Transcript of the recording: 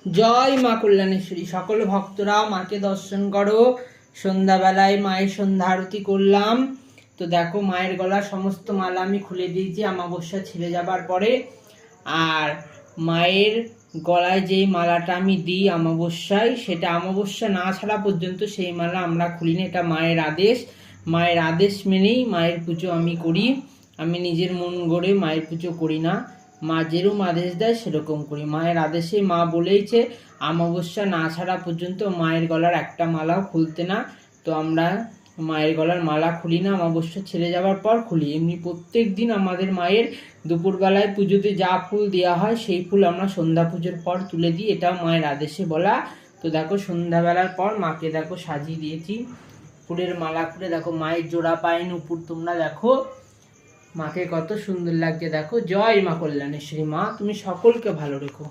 জয় মা কল্যাণেশ্বরী। সকল ভক্তরা মাকে দর্শন করো। সন্ধ্যাবেলায় মায়ের সন্ধ্যা আরতি করলাম। তো দেখো মায়ের গলার সমস্ত মালা আমি খুলে দিয়েছি অমাবস্যা ছেড়ে যাবার পরে। আর মায়ের গলায় যেই মালাটা আমি দিই অমাবস্যায়, সেটা অমাবস্যা না ছাড়া পর্যন্ত সেই মালা আমরা খুলি না। এটা মায়ের আদেশ। মায়ের আদেশ মেনেই মায়ের পুজো আমি করি। আমি নিজের মন গড়ে মায়ের পুজো করি না। মা যেরকম আদেশ দেয় সেরকম করি। মায়ের আদেশে মা বলেইছে অমাবস্যা না ছাড়া পর্যন্ত মায়ের গলার একটা মালাও খুলতে না। তো আমরা মায়ের গলার মালা খুলি না, অমাবস্যা ছেড়ে যাওয়ার পর খুলি। এমনি প্রত্যেক দিন আমাদের মায়ের দুপুরবেলায় পুজোতে যা ফুল দেওয়া হয় সেই ফুল আমরা সন্ধ্যা পুজোর পর তুলে দিই। এটাও মায়ের আদেশে বলা। তো দেখো সন্ধ্যাবেলার পর মাকে দেখো সাজিয়ে দিয়েছি ফুলের মালা করে। দেখো মায়ের জোড়া পায়ের উপর তোমরা দেখো মাকে কত সুন্দর লাগছে। দেখো জয় মা কল্যাণেশ্বরী। মা তুমি সকলকে ভালো রেখো।